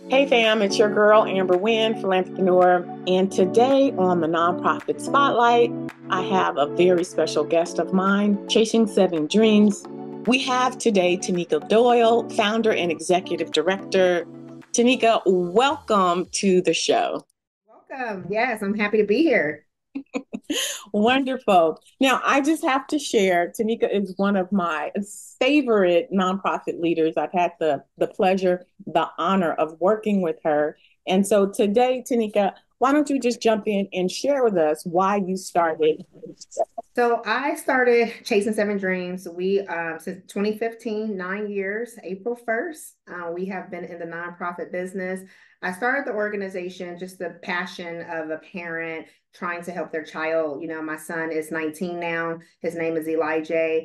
Hey fam, it's your girl Amber Wynn, Philanthrepreneur, and today on the Nonprofit Spotlight, I have a very special guest of mine, Chasing Seven Dreams. We have today Tenika Doyle, founder and executive director. Tenika, welcome to the show. Welcome. Yes, I'm happy to be here. Wonderful. Now, I just have to share, Tanika is one of my favorite nonprofit leaders. I've had the pleasure, the honor of working with her. And so today, Tanika, why don't you just jump in and share with us why you started? So I started Chasing Seven Dreams. We since 2015, 9 years, April 1st. We have been in the nonprofit business. I started the organization just the passion of a parent trying to help their child. You know, my son is 19 now. His name is Elijah.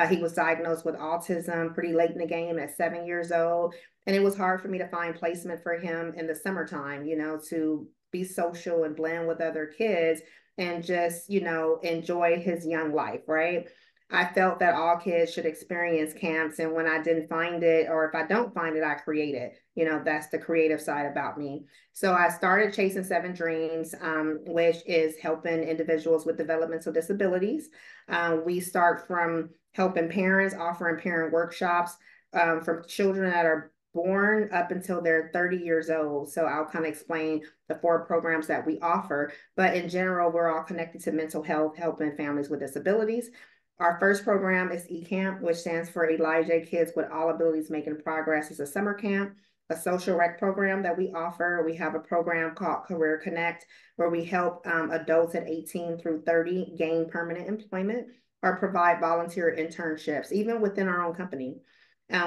He was diagnosed with autism pretty late in the game at 7 years old. And it was hard for me to find placement for him in the summertime, to be social and blend with other kids and just, enjoy his young life, right? I felt that all kids should experience camps. And when I didn't find it, or if I don't find it, I create it. That's the creative side about me. So I started Chasing Seven Dreams, which is helping individuals with developmental disabilities. We start from helping parents, offering parent workshops from children that are born up until they're 30 years old. So I'll kind of explain the four programs that we offer. But in general, we're all connected to mental health, helping families with disabilities. Our first program is eCamp, which stands for Elijah Kids with All Abilities Making Progress. It's a summer camp, a social rec program that we offer. We have a program called Career Connect, where we help adults at 18 through 30 gain permanent employment or provide volunteer internships, even within our own company.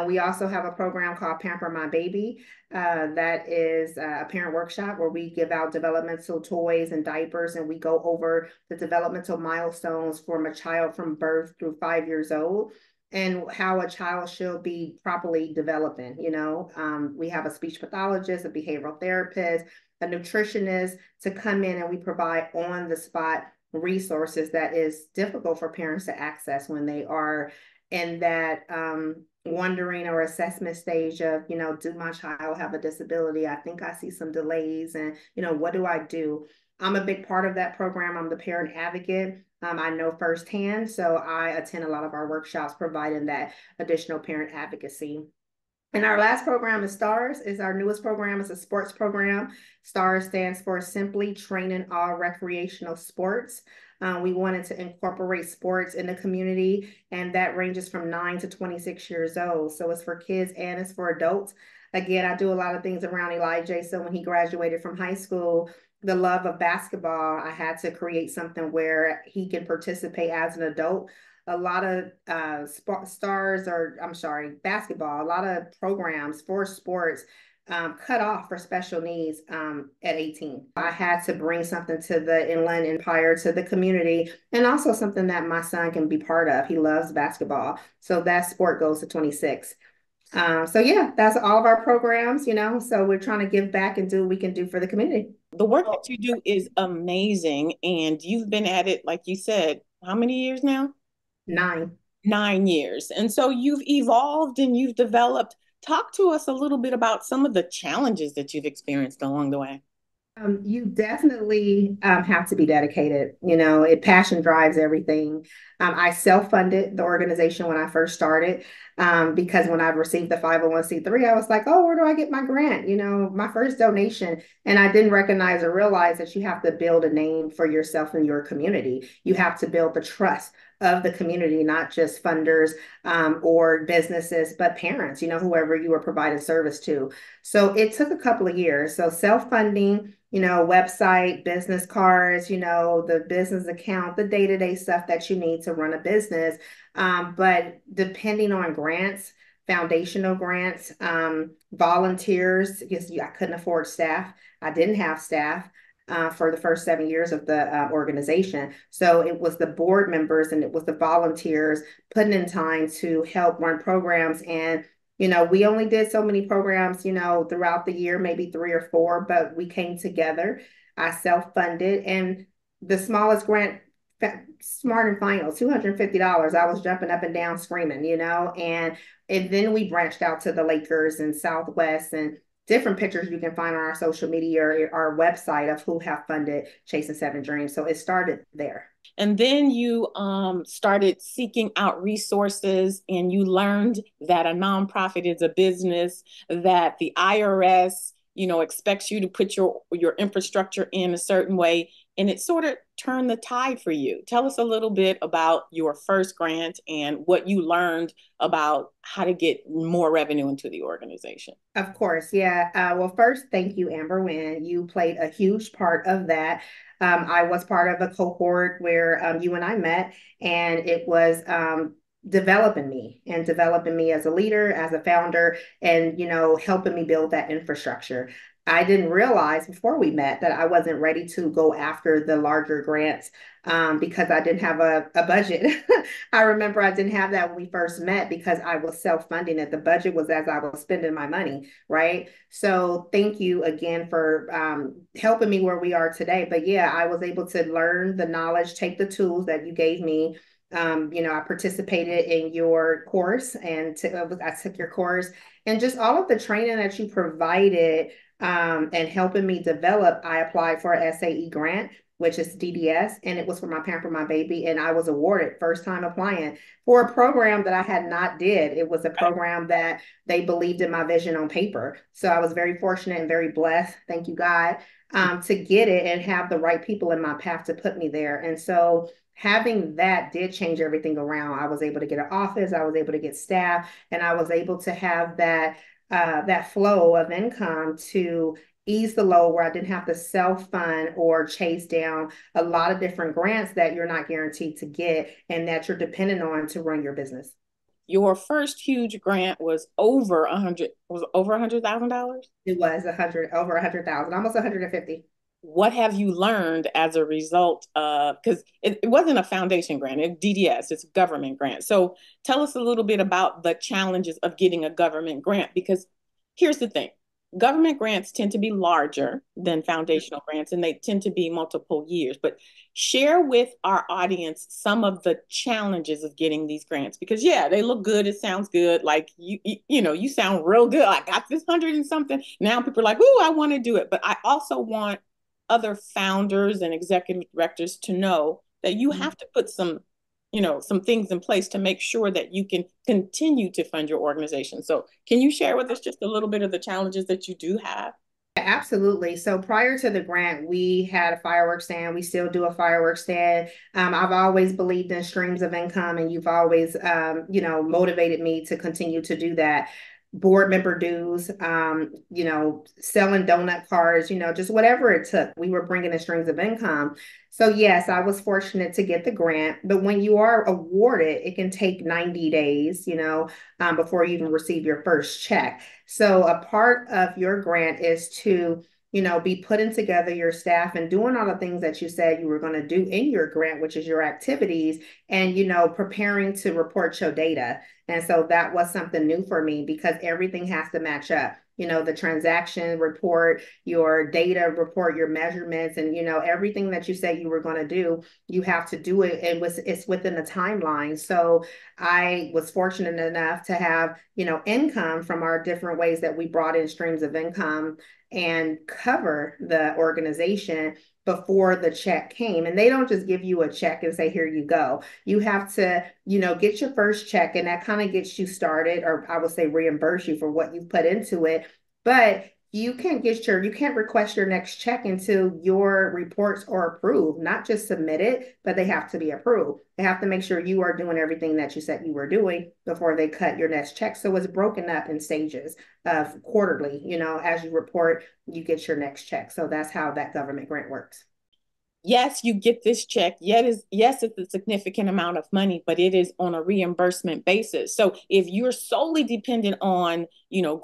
We also have a program called Pamper My Baby. That is a parent workshop where we give out developmental toys and diapers, and we go over the developmental milestones from a child from birth through 5 years old and how a child should be properly developing. We have a speech pathologist, a behavioral therapist, a nutritionist to come in, and we provide on the spot resources that is difficult for parents to access when they are in that wondering or assessment stage of, do my child have a disability? I think I see some delays, and, what do I do? I'm a big part of that program. I'm the parent advocate. I know firsthand, so I attend a lot of our workshops providing that additional parent advocacy. And our last program is STARS, is our newest program. It's a sports program. STARS stands for Simply Training All Recreational Sports. We wanted to incorporate sports in the community, and that ranges from 9 to 26 years old. So it's for kids and it's for adults. Again, I do a lot of things around Elijah. So when he graduated from high school, the love of basketball, I had to create something where he can participate as an adult. A lot of stars, or I'm sorry, basketball, a lot of programs for sports cut off for special needs at 18. I had to bring something to the Inland Empire, to the community, and also something that my son can be part of. He loves basketball. So that sport goes to 26. So yeah, that's all of our programs, so we're trying to give back and do what we can do for the community. The work that you do is amazing, and you've been at it, like you said, how many years now? 9. 9 years. And so you've evolved and you've developed. Talk to us a little bit about some of the challenges that you've experienced along the way. You definitely have to be dedicated. Passion drives everything. I self-funded the organization when I first started because when I received the 501(c)(3), I was like, oh, where do I get my grant? My first donation. And I didn't recognize or realize that you have to build a name for yourself and your community. You have to build the trust of the community, not just funders or businesses, but parents, whoever you are providing service to. So it took a couple of years. So self-funding, website, business cards, the business account, the day-to-day stuff that you need to run a business. But depending on grants, foundational grants, volunteers, because I couldn't afford staff. I didn't have staff. For the first 7 years of the organization. So it was the board members and it was the volunteers putting in time to help run programs. And we only did so many programs, throughout the year, maybe 3 or 4, but we came together. I self-funded, and the smallest grant, Smart and Final, $250. I was jumping up and down screaming, and then we branched out to the Lakers and Southwest, and different pictures you can find on our social media or our website of who have funded Chasing Seven Dreams. So it started there. And then you started seeking out resources and you learned that a nonprofit is a business, that the IRS, expects you to put your infrastructure in a certain way. And it sort of turned the tide for you. Tell us a little bit about your first grant and what you learned about how to get more revenue into the organization. Of course, yeah. Well, first, thank you, Amber Wynn. You played a huge part of that. I was part of a cohort where you and I met, and it was developing me as a leader, as a founder, and helping me build that infrastructure. I didn't realize before we met that I wasn't ready to go after the larger grants because I didn't have a budget. I remember I didn't have that when we first met because I was self-funding it. The budget was as I was spending my money, right? So thank you again for helping me where we are today. But yeah, I was able to learn the knowledge, take the tools that you gave me. I participated in your course and I took your course and just all of the training that you provided and helping me develop. I applied for an SAE grant, which is DDS, and it was for my Pamper My Baby, and I was awarded first time applying for a program that I had not did. It was a program that they believed in my vision on paper. So I was very fortunate and very blessed. Thank you, God, to get it and have the right people in my path to put me there. And so having that did change everything around. I was able to get an office, I was able to get staff, and I was able to have that flow of income to ease the load where I didn't have to self-fund or chase down a lot of different grants that you're not guaranteed to get and that you're dependent on to run your business. Your first huge grant was over $100,000. It was over 100,000, almost 150. What have you learned as a result of, because it wasn't a foundation grant, it's DDS, it's a government grant. So tell us a little bit about the challenges of getting a government grant, because here's the thing. Government grants tend to be larger than foundational grants and they tend to be multiple years. But share with our audience some of the challenges of getting these grants because, yeah, they look good. It sounds good. Like, you sound real good. I got this 100 and something. Now people are like, ooh, I want to do it. But I also want other founders and executive directors to know that you have to put some things in place to make sure that you can continue to fund your organization. So can you share with us just a little bit of the challenges that you do have? Absolutely. So prior to the grant, we had a fireworks stand. We still do a fireworks stand. I've always believed in streams of income, and you've always, motivated me to continue to do that. Board member dues, selling donut cards, just whatever it took. We were bringing in streams of income. So yes, I was fortunate to get the grant, but when you are awarded, it can take 90 days, before you even receive your first check. So a part of your grant is to, be putting together your staff and doing all the things that you said you were going to do in your grant, which is your activities, and, preparing to report your data. And so that was something new for me because everything has to match up. The transaction report, your data report, your measurements, and everything that you said you were going to do, you have to do it. It's within the timeline. So I was fortunate enough to have income from our different ways that we brought in streams of income and cover the organization before the check came. And they don't just give you a check and say, here you go. You have to, get your first check, and that kind of gets you started, or I would say reimburse you for what you put into it. But you can't request your next check until your reports are approved, not just submitted, but they have to be approved. They have to make sure you are doing everything that you said you were doing before they cut your next check. So it's broken up in stages of quarterly, as you report, you get your next check. So that's how that government grant works. Yes, you get this check. Yes, it's a significant amount of money, but it is on a reimbursement basis. So if you're solely dependent on,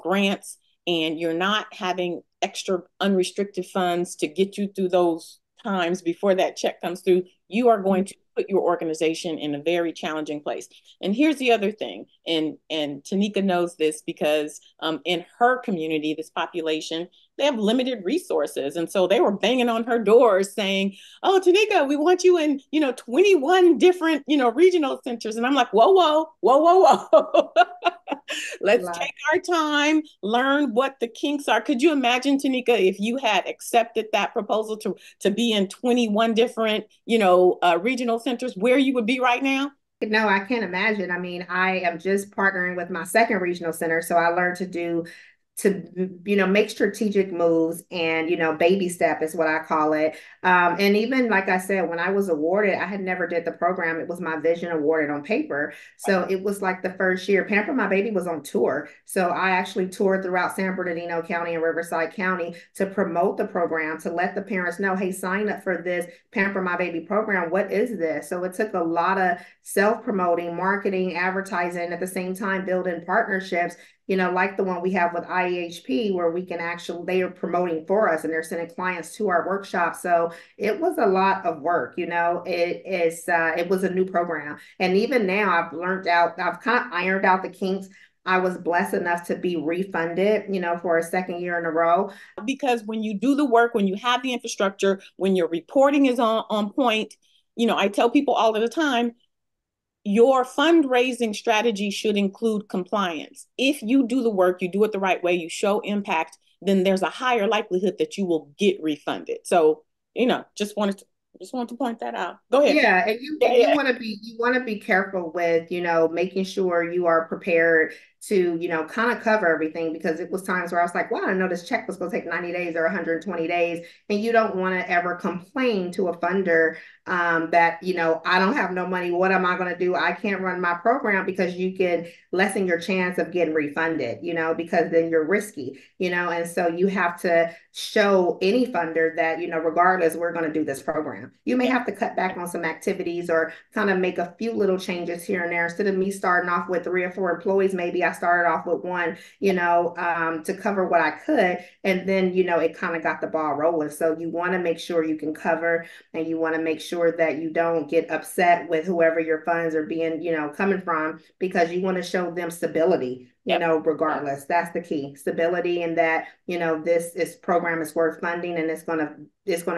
grants and you're not having extra unrestricted funds to get you through those times before that check comes through, you are going to put your organization in a very challenging place. And here's the other thing, and Tenika knows this because in her community, this population, they have limited resources, and so they were banging on her doors saying, "Oh, Tenika, we want you in 21 different regional centers." And I'm like, "Whoa, whoa, whoa, whoa, whoa." Let's take our time, learn what the kinks are. Could you imagine, Tenika, if you had accepted that proposal to be in 21 different, regional centers, where you would be right now? No, I can't imagine. I mean, I am just partnering with my second regional center. So I learned to make strategic moves and baby step is what I call it. And even like I said, when I was awarded, I had never did the program. It was my vision awarded on paper. So it was like the first year Pamper My Baby was on tour. So I actually toured throughout San Bernardino County and Riverside County to promote the program, to let the parents know, hey, sign up for this Pamper My Baby program. What is this? So it took a lot of self-promoting, marketing, advertising, at the same time building partnerships, like the one we have with IEHP, where we can actually, they are promoting for us and they're sending clients to our workshop. So it was a lot of work, it was a new program. And even now I've kind of ironed out the kinks. I was blessed enough to be refunded, for a second year in a row. Because when you do the work, when you have the infrastructure, when your reporting is on point, I tell people all of the time, your fundraising strategy should include compliance. If you do the work, you do it the right way, you show impact, then there's a higher likelihood that you will get refunded. So, just wanted to point that out. Go ahead. Yeah, and you Yeah, and you yeah. want to be careful with, making sure you are prepared to, kind of cover everything, because it was times where I was like, wow, I didn't know this check was going to take 90 days or 120 days. And you don't want to ever complain to a funder that, I don't have no money. What am I going to do? I can't run my program, because you can lessen your chance of getting refunded, because then you're risky, and so you have to show any funder that, regardless, we're going to do this program. You may have to cut back on some activities or kind of make a few little changes here and there. Instead of me starting off with 3 or 4 employees, maybe I started off with one, to cover what I could. And then, it kind of got the ball rolling. So you want to make sure you can cover, and you want to make sure that you don't get upset with whoever your funds are being, coming from, because you want to show them stability, Yep. regardless. That's the key, stability, and that, this program is worth funding, and it's gonna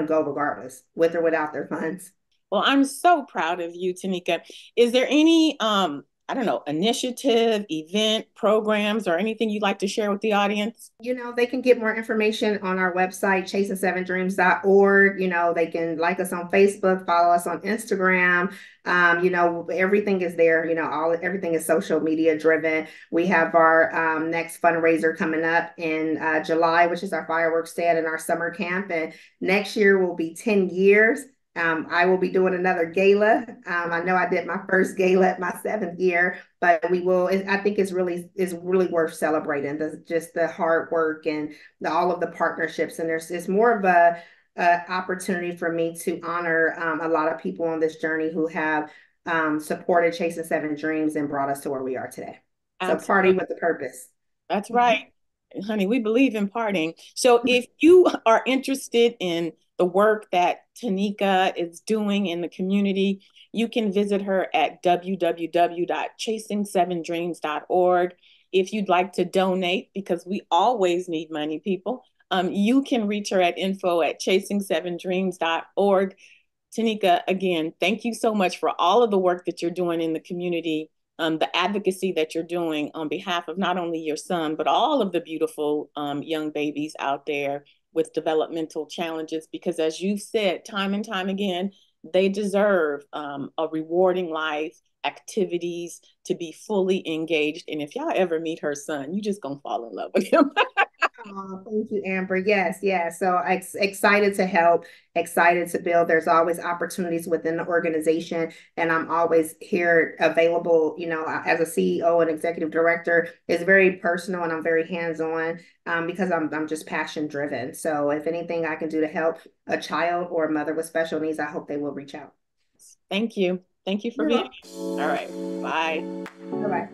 go regardless, with or without their funds. Well, I'm so proud of you, Tenika. Is there any, I don't know, initiative, event, programs, or anything you'd like to share with the audience? They can get more information on our website, chasing7dreams.org. They can like us on Facebook, follow us on Instagram. Everything is there. Everything is social media driven. We have our next fundraiser coming up in July, which is our fireworks stand and our summer camp. And next year will be 10 years. I will be doing another gala. I know I did my first gala at my 7th year, but we will. I think it's really worth celebrating. Just the hard work and all of the partnerships, and it's more of a opportunity for me to honor a lot of people on this journey who have supported Chasing Seven Dreams and brought us to where we are today. So party Absolutely. with the purpose. That's right. Honey, we believe in parting. So if you are interested in the work that Tenika is doing in the community, you can visit her at www.chasing7dreams.org. If you'd like to donate, because we always need money, people, you can reach her at info@chasing7dreams.org. Tenika, again, thank you so much for all of the work that you're doing in the community, the advocacy that you're doing on behalf of not only your son, but all of the beautiful young babies out there with developmental challenges. Because as you've said time and time again, they deserve a rewarding life, activities, to be fully engaged. And if y'all ever meet her son, you just gonna fall in love with him. Oh, thank you, Amber. Yes, yes. So excited to help, excited to build. There's always opportunities within the organization, and I'm always here available. As a CEO and executive director, it's very personal, and I'm very hands-on because I'm just passion driven. So if anything I can do to help a child or a mother with special needs, I hope they will reach out. Thank you. Thank you for You're being welcome. here. All right. Bye. Bye bye.